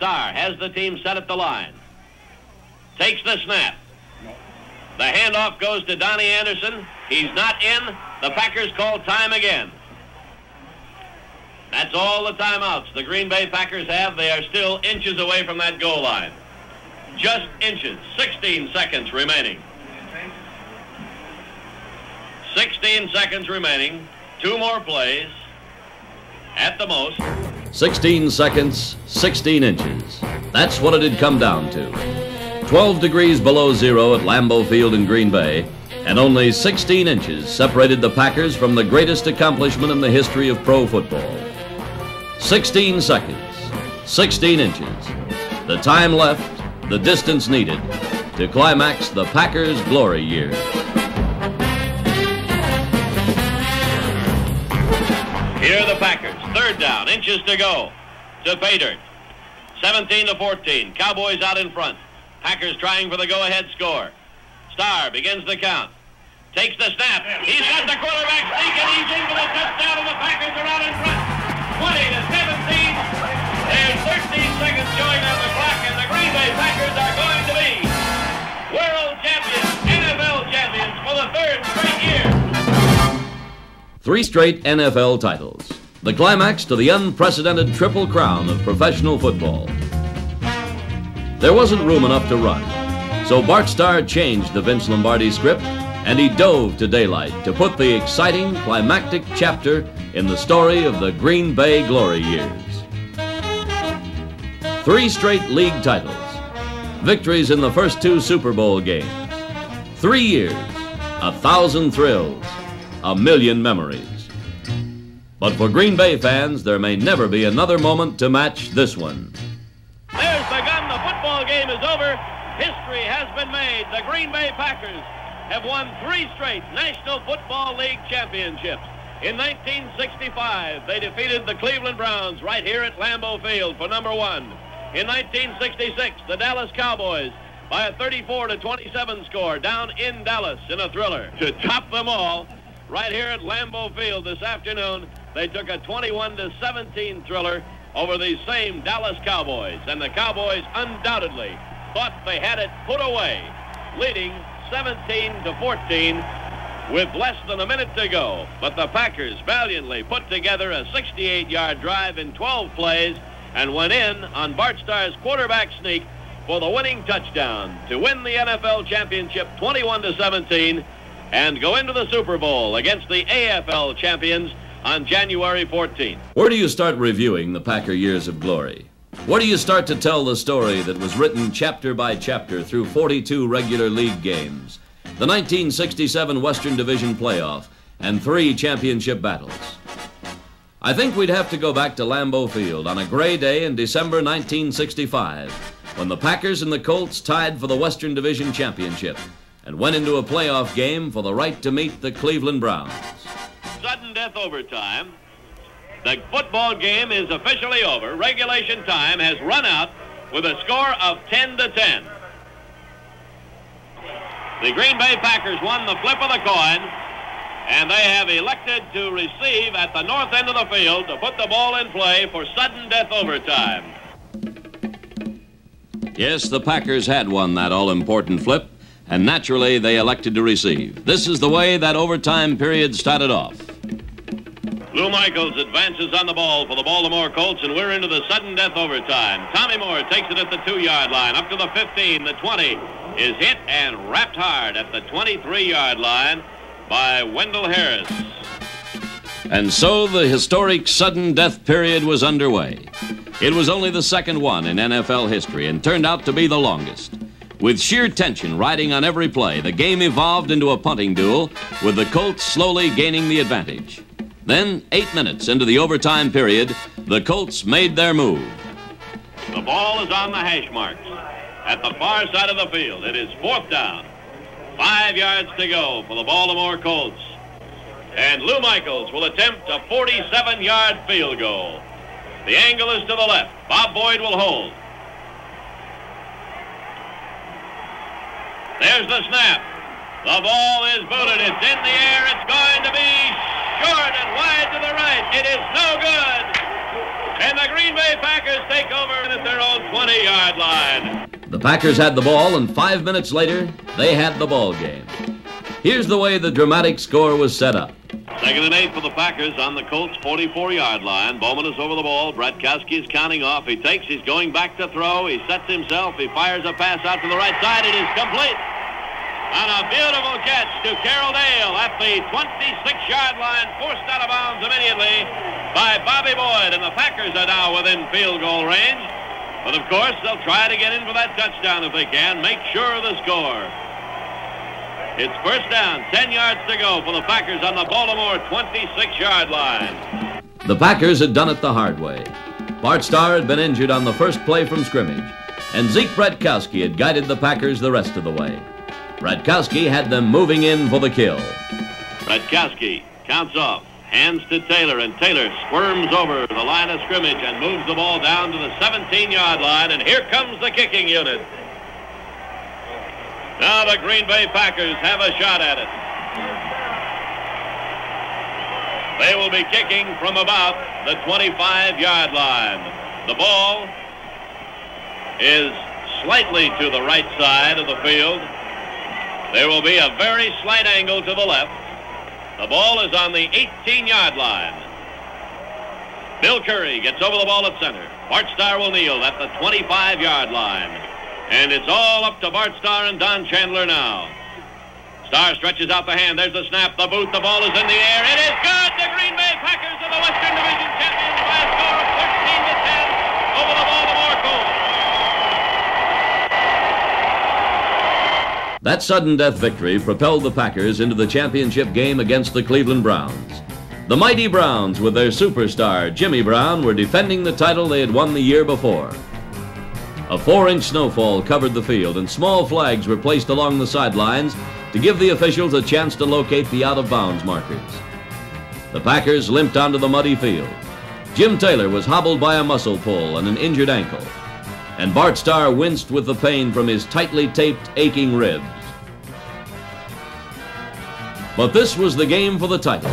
Starr has the team set at the line. Takes the snap. The handoff goes to Donnie Anderson. He's not in. The Packers call time again. That's all the timeouts the Green Bay Packers have. They are still inches away from that goal line. Just inches. 16 seconds remaining. 16 seconds remaining. 2 more plays at the most. 16 seconds, 16 inches. That's what it had come down to. 12 degrees below zero at Lambeau Field in Green Bay, and only 16 inches separated the Packers from the greatest accomplishment in the history of pro football. 16 seconds, 16 inches. The time left, the distance needed to climax the Packers' glory years. Here are the Packers. 3rd down, inches to go to Paydirt. 17-14. Cowboys out in front. Packers trying for the go-ahead score. Starr begins the count. Takes the snap. He's got the quarterback sneak, and he's in for the touchdown, and the Packers are out in front. 20-17. There's 13 seconds showing on the clock, and the Green Bay Packers are going to be world champions, NFL champions for the 3rd straight year. 3 straight NFL titles. The climax to the unprecedented triple crown of professional football. There wasn't room enough to run, so Bart Starr changed the Vince Lombardi script, and he dove to daylight to put the exciting, climactic chapter in the story of the Green Bay glory years. 3 straight league titles. Victories in the first 2 Super Bowl games. 3 years, 1,000 thrills, 1,000,000 memories. But for Green Bay fans, there may never be another moment to match this one. There's the gun. The football game is over. History has been made. The Green Bay Packers have won 3 straight National Football League championships. In 1965, they defeated the Cleveland Browns right here at Lambeau Field for number 1. In 1966, the Dallas Cowboys by a 34-27 score down in Dallas in a thriller. To top them all, right here at Lambeau Field this afternoon, they took a 21-17 thriller over these same Dallas Cowboys, and the Cowboys undoubtedly thought they had it put away, leading 17-14 with less than a minute to go. But the Packers valiantly put together a 68-yard drive in 12 plays and went in on Bart Starr's quarterback sneak for the winning touchdown to win the NFL championship 21-17 and go into the Super Bowl against the AFL champions on January 14th. Where do you start reviewing the Packer years of glory? Where do you start to tell the story that was written chapter by chapter through 42 regular league games, the 1967 Western Division playoff, and 3 championship battles? I think we'd have to go back to Lambeau Field on a gray day in December 1965, when the Packers and the Colts tied for the Western Division championship and went into a playoff game for the right to meet the Cleveland Browns. Sudden death overtime. The football game is officially over. Regulation time has run out with a score of 10-10. The Green Bay Packers won the flip of the coin, and they have elected to receive at the north end of the field to put the ball in play for sudden death overtime. Yes, the Packers had won that all-important flip, and naturally they elected to receive. This is the way that overtime period started off. Lou Michaels advances on the ball for the Baltimore Colts, and we're into the sudden death overtime. Tommy Moore takes it at the 2-yard line, up to the 15, the 20, is hit and wrapped hard at the 23-yard line by Wendell Harris. And so the historic sudden death period was underway. It was only the second one in NFL history and turned out to be the longest. With sheer tension riding on every play, the game evolved into a punting duel, with the Colts slowly gaining the advantage. Then, 8 minutes into the overtime period, the Colts made their move. The ball is on the hash marks at the far side of the field. It is 4th down. 5 yards to go for the Baltimore Colts. And Lou Michaels will attempt a 47-yard field goal. The angle is to the left. Bob Boyd will hold. There's the snap. The ball is booted. It's in the air. It's going to be short and wide to the right. It is no good. And the Green Bay Packers take over at their own 30-yard line. The Packers had the ball, and 5 minutes later, they had the ball game. Here's the way the dramatic score was set up. 2nd and 8 for the Packers on the Colts' 44-yard line. Bowman is over the ball. Bratkowski is counting off. He takes. He's going back to throw. He sets himself. He fires a pass out to the right side. It is complete. And a beautiful catch to Carroll Dale at the 26-yard line, forced out of bounds immediately by Bobby Boyd. And the Packers are now within field goal range. But, of course, they'll try to get in for that touchdown if they can. Make sure of the score. It's first down, 10 yards to go for the Packers on the Baltimore 26-yard line. The Packers had done it the hard way. Bart Starr had been injured on the first play from scrimmage, and Zeke Bratkowski had guided the Packers the rest of the way. Bratkowski had them moving in for the kill. Bratkowski counts off, hands to Taylor, and Taylor squirms over the line of scrimmage and moves the ball down to the 17-yard line, and here comes the kicking unit. Now the Green Bay Packers have a shot at it. They will be kicking from about the 25-yard line. The ball is slightly to the right side of the field. There will be a very slight angle to the left. The ball is on the 18-yard line. Bill Curry gets over the ball at center. Bart Starr will kneel at the 25-yard line. And it's all up to Bart Starr and Don Chandler now. Starr stretches out the hand. There's the snap, the boot, the ball is in the air. It is good! The Green Bay Packers are the Western Division champions by a score of 13-10 over the Baltimore Colts. That sudden death victory propelled the Packers into the championship game against the Cleveland Browns. The mighty Browns, with their superstar, Jimmy Brown, were defending the title they had won the year before. A 4-inch snowfall covered the field, and small flags were placed along the sidelines to give the officials a chance to locate the out-of-bounds markers. The Packers limped onto the muddy field. Jim Taylor was hobbled by a muscle pull and an injured ankle, and Bart Starr winced with the pain from his tightly taped, aching ribs. But this was the game for the title,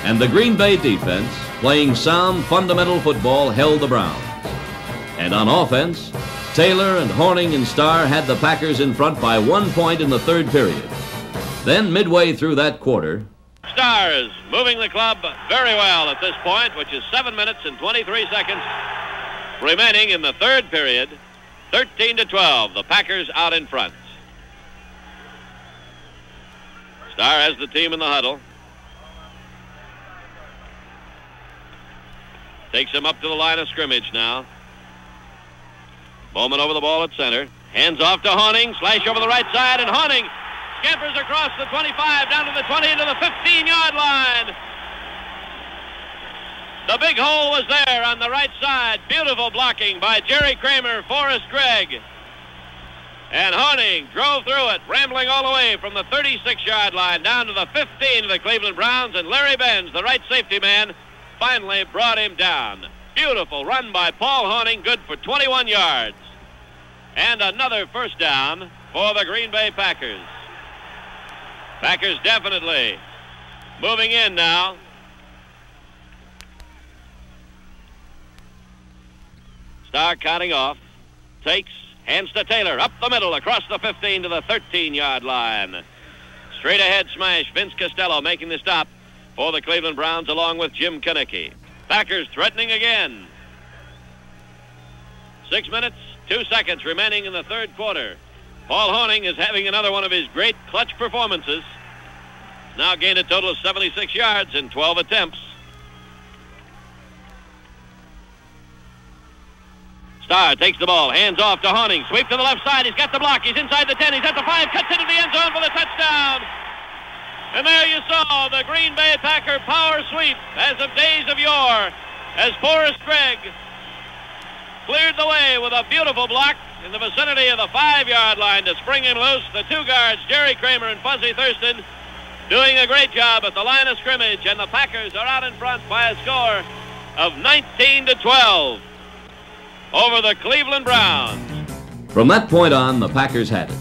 and the Green Bay defense, playing sound, fundamental football, held the Browns. And on offense, Taylor and Horning and Starr had the Packers in front by 1 point in the third period. Then, midway through that quarter, Stars moving the club very well at this point, which is 7 minutes and 23 seconds remaining in the third period. 13-12, the Packers out in front. Starr has the team in the huddle. Takes him up to the line of scrimmage now. Bowman over the ball at center. Hands off to Horning. Slash over the right side, and Horning scampers across the 25, down to the 20, into the 15-yard line. The big hole was there on the right side. Beautiful blocking by Jerry Kramer, Forrest Gregg. And Horning drove through it, rambling all the way from the 36-yard line down to the 15 of the Cleveland Browns, and Larry Benz, the right safety man, finally brought him down. Beautiful run by Paul Horning, good for 21 yards. And another first down for the Green Bay Packers. Packers definitely moving in now. Starr counting off. Takes, hands to Taylor, up the middle, across the 15 to the 13-yard line. Straight ahead smash, Vince Costello making the stop for the Cleveland Browns along with Jim Kinnicky. Packers threatening again. 6 minutes, 2 seconds remaining in the third quarter. Paul Horning is having another one of his great clutch performances. Now gained a total of 76 yards in 12 attempts. Starr takes the ball, hands off to Horning. Sweep to the left side. He's got the block. He's inside the 10. He's at the 5. Cuts into the end zone for the touchdown. And there you saw the Green Bay Packer power sweep as of days of yore, as Forrest Gregg cleared the way with a beautiful block in the vicinity of the 5-yard line to spring him loose. The two guards, Jerry Kramer and Fuzzy Thurston, doing a great job at the line of scrimmage, and the Packers are out in front by a score of 19-12 over the Cleveland Browns. From that point on, the Packers had it.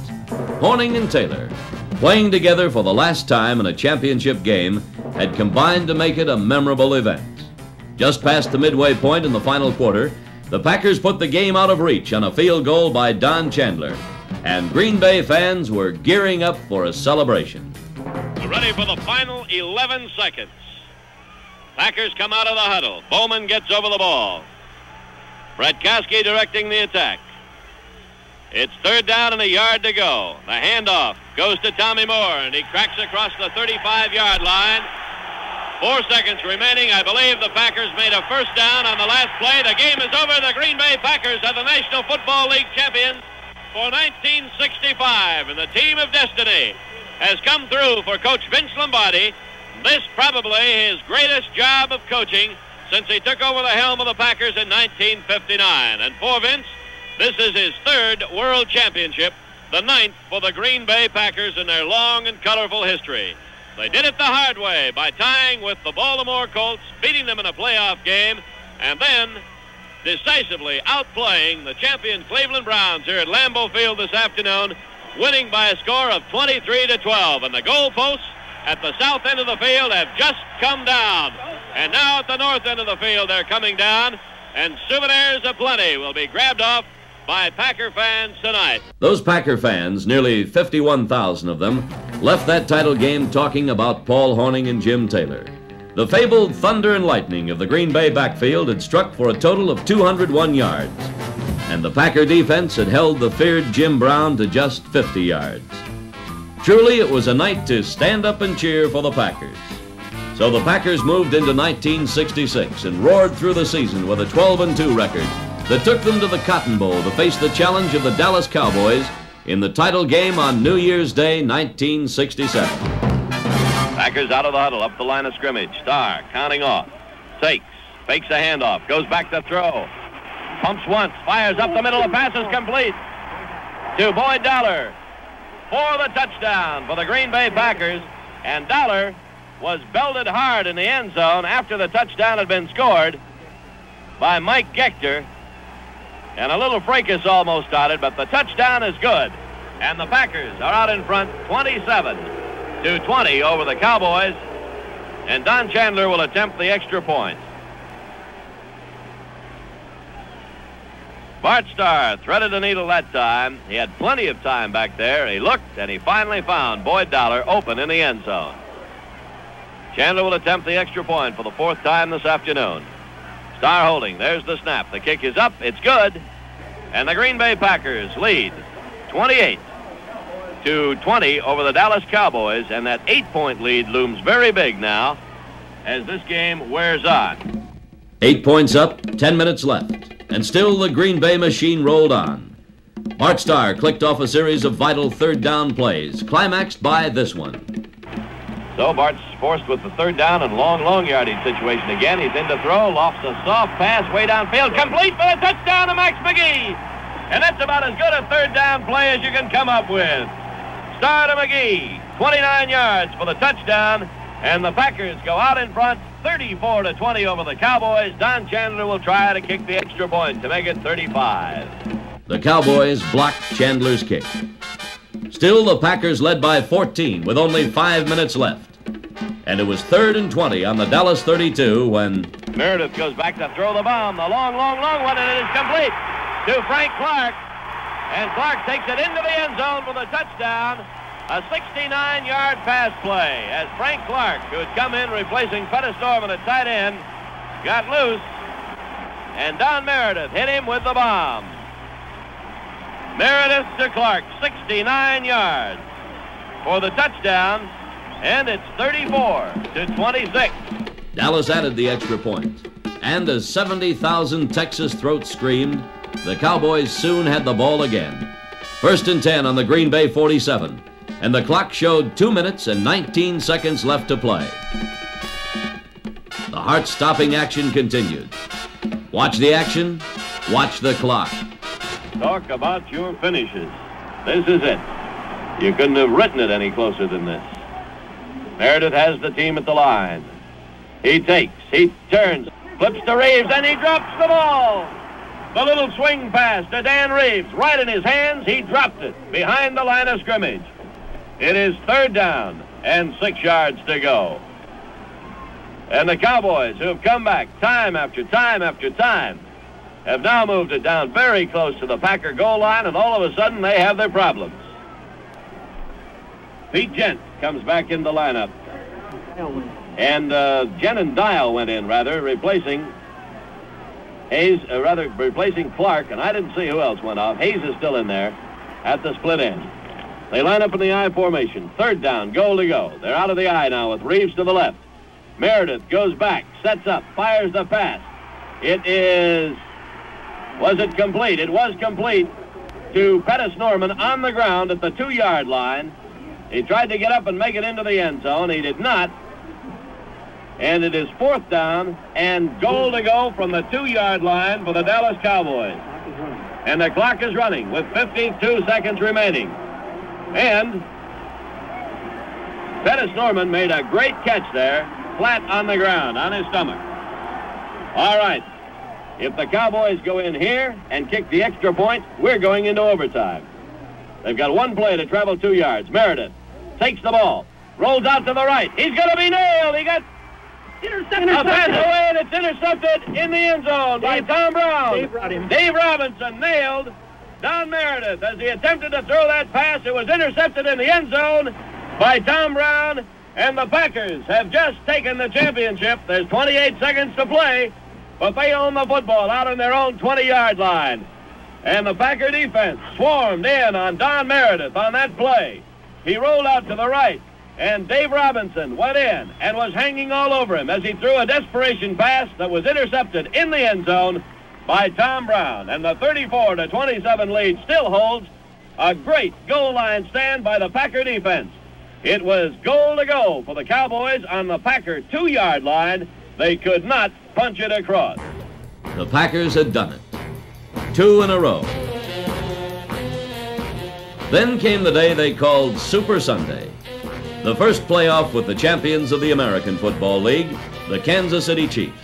Horning and Taylor, playing together for the last time in a championship game, had combined to make it a memorable event. Just past the midway point in the final quarter, The Packers put the game out of reach on a field goal by Don Chandler, and Green Bay fans were gearing up for a celebration. We're ready for the final 11 seconds. Packers come out of the huddle. Bowman gets over the ball. Bratkowski directing the attack. It's third down and a yard to go. The handoff goes to Tommy Moore, and he cracks across the 35-yard line. 4 seconds remaining. I believe the Packers made a first down on the last play. The game is over. The Green Bay Packers are the National Football League champions for 1965, and the team of destiny has come through for Coach Vince Lombardi. This probably his greatest job of coaching since he took over the helm of the Packers in 1959. And for Vince, this is his third World Championship, the 9th for the Green Bay Packers in their long and colorful history. They did it the hard way by tying with the Baltimore Colts, beating them in a playoff game, and then decisively outplaying the champion Cleveland Browns here at Lambeau Field this afternoon, winning by a score of 23-12. And the goalposts at the south end of the field have just come down. And now at the north end of the field, they're coming down, and souvenirs aplenty will be grabbed off by Packer fans tonight. Those Packer fans, nearly 51,000 of them, left that title game talking about Paul Hornung and Jim Taylor. The fabled thunder and lightning of the Green Bay backfield had struck for a total of 201 yards, and the Packer defense had held the feared Jim Brown to just 50 yards. Truly, it was a night to stand up and cheer for the Packers. So the Packers moved into 1966 and roared through the season with a 12-2 record that took them to the Cotton Bowl to face the challenge of the Dallas Cowboys in the title game on New Year's Day, 1967. Packers out of the huddle, up the line of scrimmage. Starr counting off. Takes, fakes a handoff, goes back to throw. Pumps once, fires up the middle, the pass is complete to Boyd Dollar for the touchdown for the Green Bay Packers. And Dollar was belted hard in the end zone after the touchdown had been scored by Mike Gector. And a little fracas almost started, but the touchdown is good. And the Packers are out in front 27-20 over the Cowboys. And Don Chandler will attempt the extra point. Bart Starr threaded the needle that time. He had plenty of time back there. He looked, and he finally found Boyd Dollar open in the end zone. Chandler will attempt the extra point for the 4th time this afternoon. Starr holding. There's the snap. The kick is up. It's good. And the Green Bay Packers lead 28-20 over the Dallas Cowboys. And that 8-point lead looms very big now as this game wears on. 8 points up, 10 minutes left. And still the Green Bay machine rolled on. Bart Starr clicked off a series of vital third down plays, climaxed by this one. So Bart's forced with the third down and long yardage situation again. He's in to throw, lofts a soft pass way downfield, complete for a touchdown to Max McGee. And that's about as good a third down play as you can come up with. Starr to McGee, 29 yards for the touchdown, and the Packers go out in front 34-20 over the Cowboys. Don Chandler will try to kick the extra point to make it 35. The Cowboys blocked Chandler's kick. Still, the Packers led by 14 with only 5 minutes left. And it was 3rd and 20 on the Dallas 32 when Meredith goes back to throw the bomb. The long one, and it is complete to Frank Clark. And Clark takes it into the end zone for the touchdown. A 69-yard pass play as Frank Clark, who had come in replacing Pettis Norman at tight end, got loose. And Don Meredith hit him with the bomb. Meredith to Clark, 69 yards for the touchdown, and it's 34-26. Dallas added the extra point. And as 70,000 Texas throats screamed, the Cowboys soon had the ball again. 1st and 10 on the Green Bay 47, and the clock showed 2 minutes and 19 seconds left to play. The heart-stopping action continued. Watch the action, watch the clock. Talk about your finishes. This is it. You couldn't have written it any closer than this. Meredith has the team at the line. He takes, he turns, flips to Reeves, and he drops the ball. The little swing pass to Dan Reeves, right in his hands. He dropped it behind the line of scrimmage. It is 3rd down and 6 yards to go. And the Cowboys, who have come back time after time after time, have now moved it down very close to the Packer goal line, and all of a sudden they have their problems. Pete Gent comes back in the lineup. And Gent and Dial went in, replacing replacing Clark, and I didn't see who else went off. Hayes is still in there at the split end. They line up in the I formation. Third down, goal to go. They're out of the I now with Reeves to the left. Meredith goes back, sets up, fires the pass. Was it complete? It was complete to Pettis Norman on the ground at the 2-yard line. He tried to get up and make it into the end zone. He did not. And it is fourth down and goal to go from the 2-yard line for the Dallas Cowboys. And the clock is running with 52 seconds remaining. And Pettis Norman made a great catch there, flat on the ground, on his stomach. All right. If the Cowboys go in here and kick the extra point, we're going into overtime. They've got one play to travel 2 yards. Meredith takes the ball, rolls out to the right. He's going to be nailed. He got intercepted. A pass away, and it's intercepted in the end zone by Tom Brown. Dave Robinson nailed Don Meredith as he attempted to throw that pass. It was intercepted in the end zone by Tom Brown, and the Packers have just taken the championship. There's 28 seconds to play, but they own the football out on their own 20-yard line. And the Packer defense swarmed in on Don Meredith on that play. He rolled out to the right, and Dave Robinson went in and was hanging all over him as he threw a desperation pass that was intercepted in the end zone by Tom Brown. And the 34-27 lead still holds. A great goal line stand by the Packer defense. It was goal to go for the Cowboys on the Packer 2-yard line. They could not punch it across. The Packers had done it. 2 in a row. Then came the day they called Super Sunday. The first playoff with the champions of the American Football League, the Kansas City Chiefs.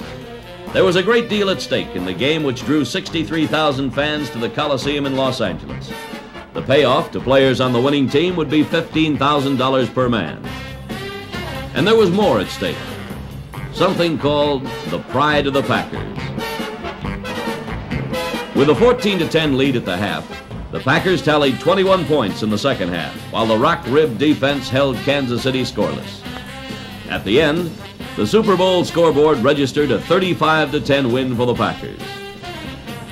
There was a great deal at stake in the game, which drew 63,000 fans to the Coliseum in Los Angeles. The payoff to players on the winning team would be $15,000 per man. And there was more at stake. Something called the pride of the Packers. With a 14-10 lead at the half, the Packers tallied 21 points in the second half, while the rock-ribbed defense held Kansas City scoreless. At the end, the Super Bowl scoreboard registered a 35-10 win for the Packers.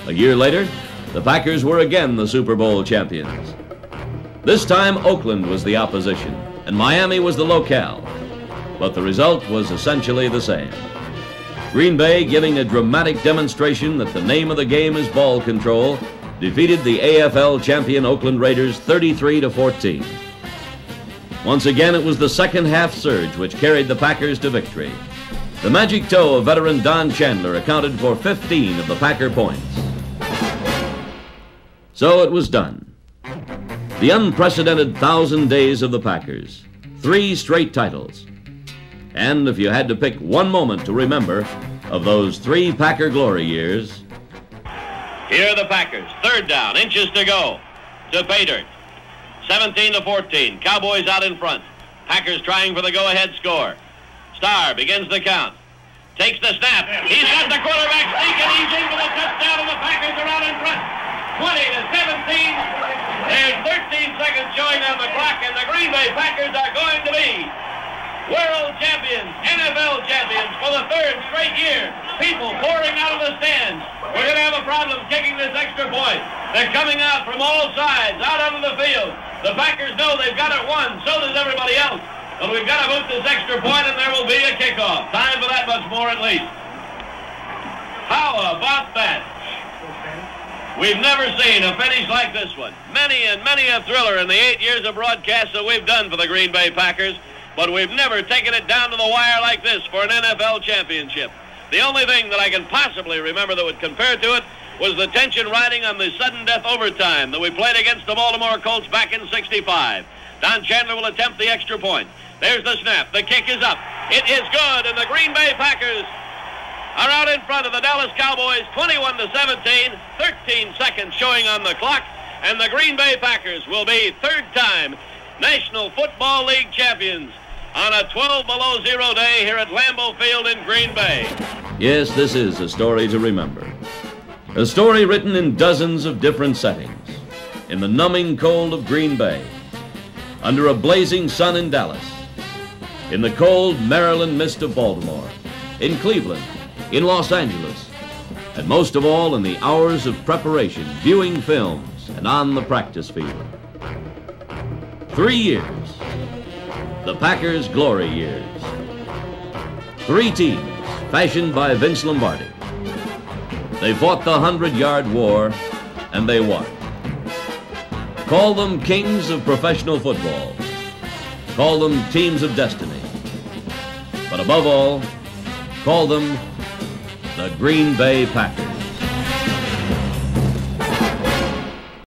A year later, the Packers were again the Super Bowl champions. This time, Oakland was the opposition, and Miami was the locale. But the result was essentially the same. Green Bay, giving a dramatic demonstration that the name of the game is ball control, defeated the AFL champion Oakland Raiders 33-14. Once again, it was the second half surge which carried the Packers to victory. The magic toe of veteran Don Chandler accounted for 15 of the Packer points. So it was done. The unprecedented 1,000 days of the Packers. 3 straight titles. And if you had to pick one moment to remember of those 3 Packer glory years... Here are the Packers. Third down, inches to go to Bader. 17-14. Cowboys out in front. Packers trying for the go-ahead score. Starr begins the count. Takes the snap. He's got the quarterback sneak, and he's in for the touchdown, and the Packers are out in front. 20-17. There's 13 seconds showing on the clock, and the Green Bay Packers are going to be world champions, NFL champions for the 3rd straight year. People pouring out of the stands. We're going to have a problem kicking this extra point. They're coming out from all sides, out onto the field. The Packers know they've got it won. So does everybody else. But we've got to move this extra point, and there will be a kickoff. Time for that much more at least. How about that? We've never seen a finish like this one. Many and many a thriller in the 8 years of broadcast that we've done for the Green Bay Packers. But we've never taken it down to the wire like this for an NFL championship. The only thing that I can possibly remember that would compare to it was the tension riding on the sudden death overtime that we played against the Baltimore Colts back in '65. Don Chandler will attempt the extra point. There's the snap. The kick is up. It is good, and the Green Bay Packers are out in front of the Dallas Cowboys 21-17, 13 seconds showing on the clock, and the Green Bay Packers will be 3rd time National Football League champions on a 12 below zero day here at Lambeau Field in Green Bay. Yes, this is a story to remember. A story written in dozens of different settings. In the numbing cold of Green Bay, under a blazing sun in Dallas, in the cold Maryland mist of Baltimore, in Cleveland, in Los Angeles, and most of all in the hours of preparation, viewing films, and on the practice field. 3 years, the Packers' glory years. 3 teams fashioned by Vince Lombardi. They fought the 100-yard war, and they won. Call them kings of professional football. Call them teams of destiny. But above all, call them the Green Bay Packers.